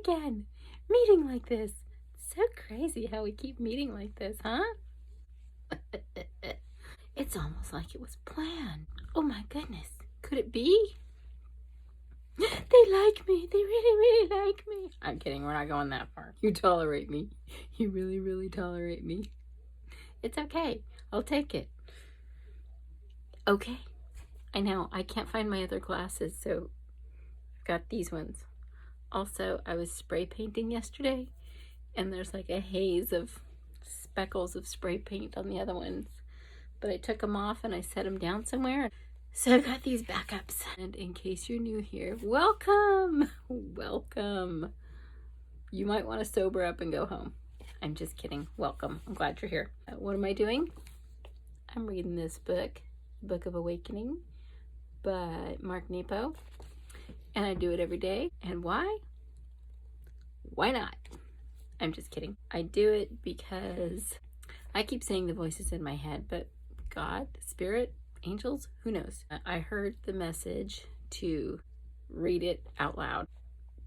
again. Meeting like this. So crazy how we keep meeting like this, huh? It's almost like it was planned. Oh my goodness. Could it be? They like me. They really, really like me. I'm kidding. We're not going that far. You tolerate me. You really, really tolerate me. It's okay. I'll take it. Okay. I know. I can't find my other glasses, so I've got these ones. Also, I was spray painting yesterday, and there's like a haze of speckles of spray paint on the other ones. But I took them off and I set them down somewhere. So I've got these backups. And in case you're new here, welcome! Welcome. You might want to sober up and go home. I'm just kidding. Welcome. I'm glad you're here. What am I doing? I'm reading this book, Book of Awakening by Mark Nepo. And I do it every day. And why? Why not? I'm just kidding. I do it because I keep saying the voices in my head, but God, Spirit, angels, who knows? I heard the message to read it out loud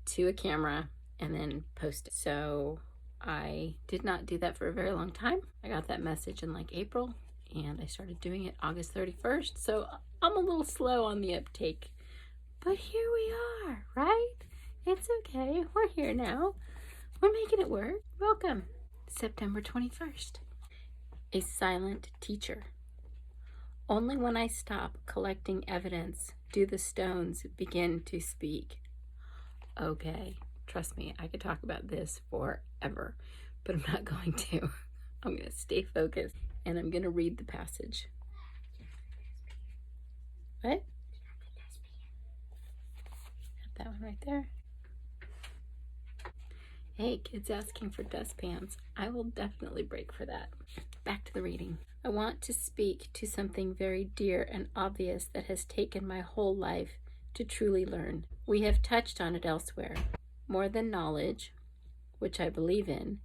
to a camera and then post it. So I did not do that for a very long time. I got that message in like April and I started doing it August 31st. So I'm a little slow on the uptake, but here we are, right? It's okay. We're here now. We're making it work. Welcome. September 21st. A silent teacher. Only when I stop collecting evidence do the stones begin to speak. Okay, trust me, I could talk about this forever, but I'm not going to. I'm going to stay focused and I'm going to read the passage. What? That one right there. Hey, kids asking for dustpans. I will definitely break for that. Back to the reading. I want to speak to something very dear and obvious that has taken my whole life to truly learn. We have touched on it elsewhere. More than knowledge, which I believe in,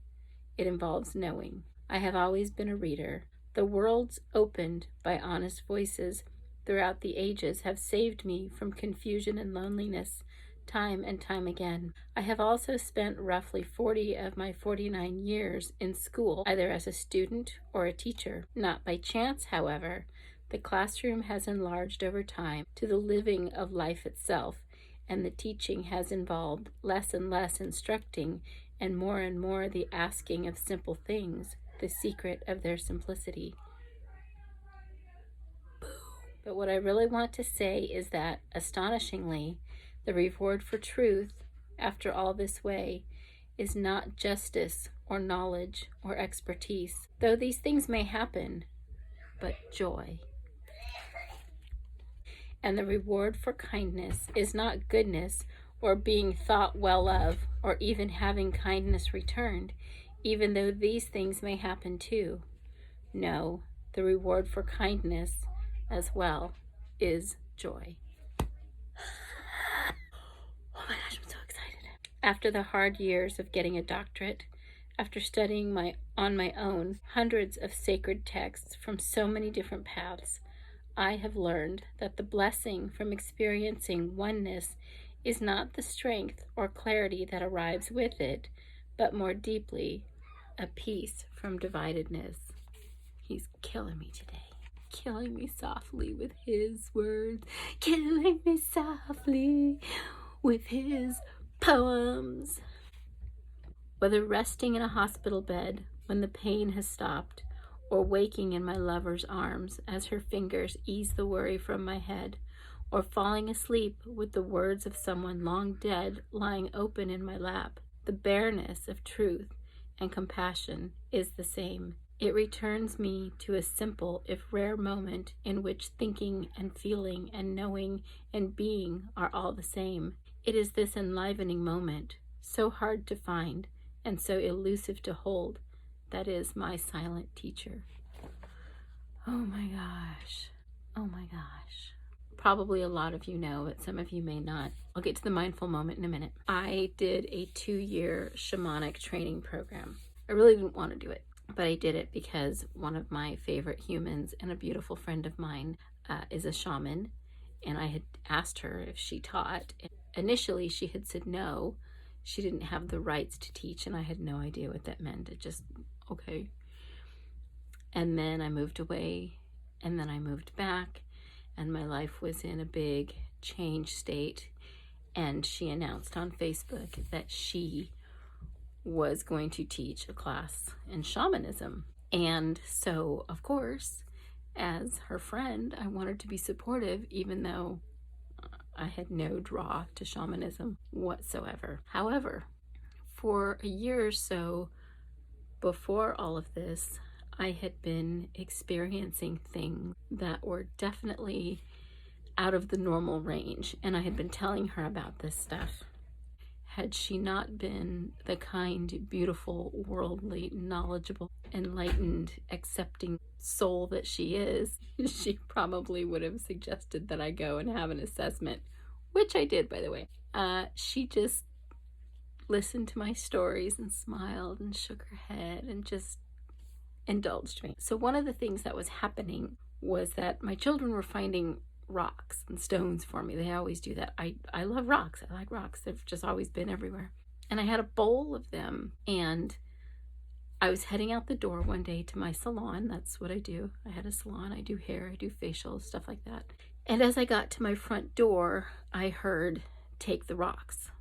it involves knowing. I have always been a reader. The worlds opened by honest voices throughout the ages have saved me from confusion and loneliness time and time again. I have also spent roughly 40 of my 49 years in school, either as a student or a teacher. Not by chance, however, the classroom has enlarged over time to the living of life itself, and the teaching has involved less and less instructing and more the asking of simple things, the secret of their simplicity. But what I really want to say is that, astonishingly, the reward for truth, after all this way, is not justice or knowledge or expertise, though these things may happen, but joy. And the reward for kindness is not goodness or being thought well of or even having kindness returned, even though these things may happen too. No, the reward for kindness as well is joy. Oh my gosh, I'm so excited. After the hard years of getting a doctorate, after studying on my own hundreds of sacred texts from so many different paths, I have learned that the blessing from experiencing oneness is not the strength or clarity that arrives with it, but more deeply, a peace from dividedness. He's killing me today. Killing me softly with his words. Killing me softly with his poems. Whether resting in a hospital bed when the pain has stopped, or waking in my lover's arms as her fingers ease the worry from my head, or falling asleep with the words of someone long dead lying open in my lap, the bareness of truth and compassion is the same. It returns me to a simple, if rare, moment in which thinking and feeling and knowing and being are all the same. It is this enlivening moment, so hard to find and so elusive to hold, that is my silent teacher. Oh my gosh. Oh my gosh. Probably a lot of you know, but some of you may not. I'll get to the mindful moment in a minute. I did a 2-year shamanic training program. I really didn't want to do it, but I did it because one of my favorite humans and a beautiful friend of mine is a shaman, and I had asked her if she taught. Initially, she had said no. she didn't have the rights to teach, and I had no idea what that meant. It just, okay. And then I moved away, and then I moved back, and my life was in a big change state. And she announced on Facebook that she was going to teach a class in shamanism. And so, of course, as her friend, I wanted to be supportive, even though I had no draw to shamanism whatsoever. However, for a year or so before all of this, I had been experiencing things that were definitely out of the normal range, and I had been telling her about this stuff. Had she not been the kind, beautiful, worldly, knowledgeable, enlightened, accepting soul that she is, she probably would have suggested that I go and have an assessment, which I did, by the way. She just listened to my stories and smiled and shook her head and just indulged me. So one of the things that was happening was that my children were finding rocks and stones for me. They always do that. I love rocks. I like rocks. They've just always been everywhere. And I had a bowl of them, and I was heading out the door one day to my salon. That's what I do. I had a salon. I do hair, I do facials, stuff like that. And as I got to my front door, I heard, "Take the rocks."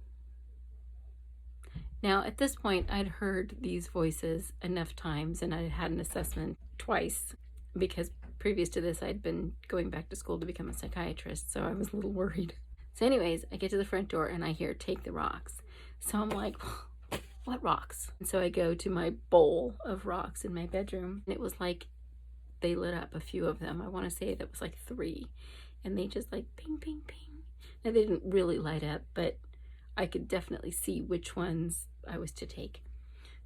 Now, at this point, I'd heard these voices enough times, and I had an assessment twice, because previous to this, I'd been going back to school to become a psychiatrist, so I was a little worried. So anyways, I get to the front door and I hear, "Take the rocks." So I'm like, what rocks? And so I go to my bowl of rocks in my bedroom, and it was like they lit up, a few of them. I want to say that was like 3. And they just like ping, ping, ping. Now, they didn't really light up, but I could definitely see which ones I was to take.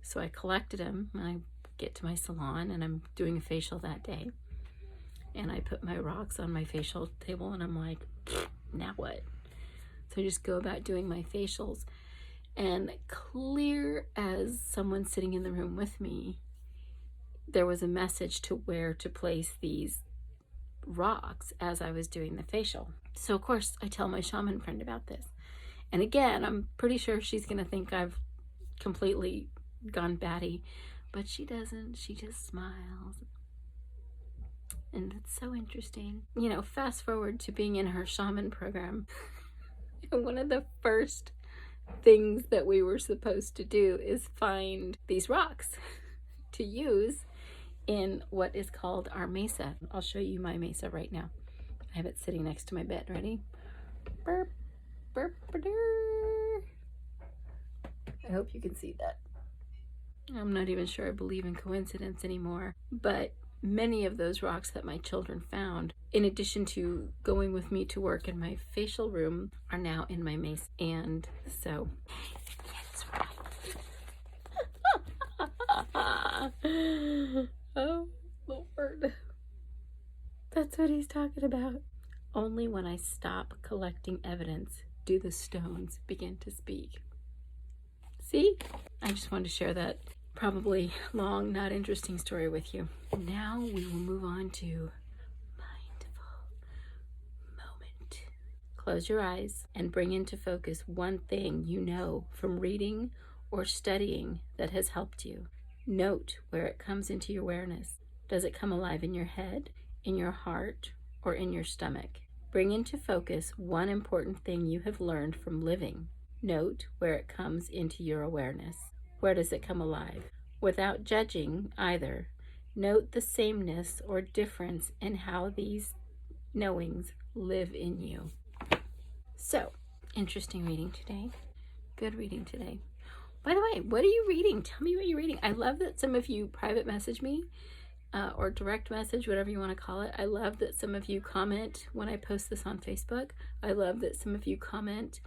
So I collected them, and I get to my salon, and I'm doing a facial that day. And I put my rocks on my facial table, and I'm like, now what? So I just go about doing my facials. And clear as someone sitting in the room with me, there was a message to where to place these rocks as I was doing the facial. So of course I tell my shaman friend about this. And again, I'm pretty sure she's going to think I've completely gone batty, but she doesn't. She just smiles. And it's so interesting. You know, fast forward to being in her shaman program. One of the first things that we were supposed to do is find these rocks to use in what is called our mesa. I'll show you my mesa right now. I have it sitting next to my bed. Ready? Burp, burp, ba-dur. I hope you can see that. I'm not even sure I believe in coincidence anymore, but many of those rocks that my children found, in addition to going with me to work in my facial room, are now in my mace. And so, it's right. Oh, Lord. That's what he's talking about. Only when I stop collecting evidence do the stones begin to speak. See? I just wanted to share that probably long, not interesting story with you. Now we will move on to mindful moment. Close your eyes and bring into focus one thing you know from reading or studying that has helped you. Note where it comes into your awareness. Does it come alive in your head, in your heart, or in your stomach? Bring into focus one important thing you have learned from living. Note where it comes into your awareness. Where does it come alive? Without judging either, note the sameness or difference in how these knowings live in you. So, interesting reading today. Good reading today. By the way, what are you reading? Tell me what you're reading. I love that some of you private message me or direct message, whatever you want to call it. I love that some of you comment when I post this on Facebook. I love that some of you comment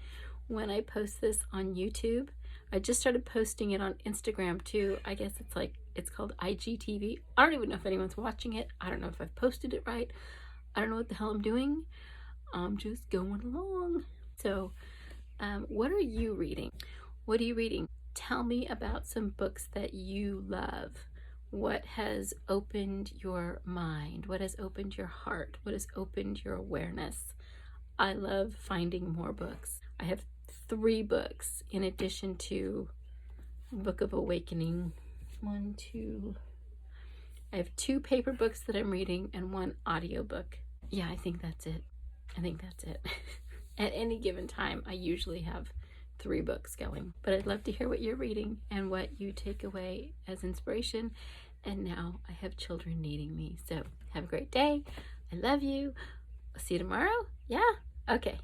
when I post this on YouTube. I just started posting it on Instagram too. I guess it's called IGTV. I don't even know if anyone's watching it. I don't know if I've posted it right. I don't know what the hell I'm doing. I'm just going along. So, what are you reading? What are you reading? Tell me about some books that you love. What has opened your mind? What has opened your heart? What has opened your awareness? I love finding more books. I have 3 books in addition to Book of Awakening. I have 2 paper books that I'm reading and 1 audiobook. Yeah, I think that's it. At any given time, I usually have 3 books going. But I'd love to hear what you're reading and what you take away as inspiration. And now I have children needing me. So have a great day. I love you. I'll see you tomorrow. Yeah? Okay.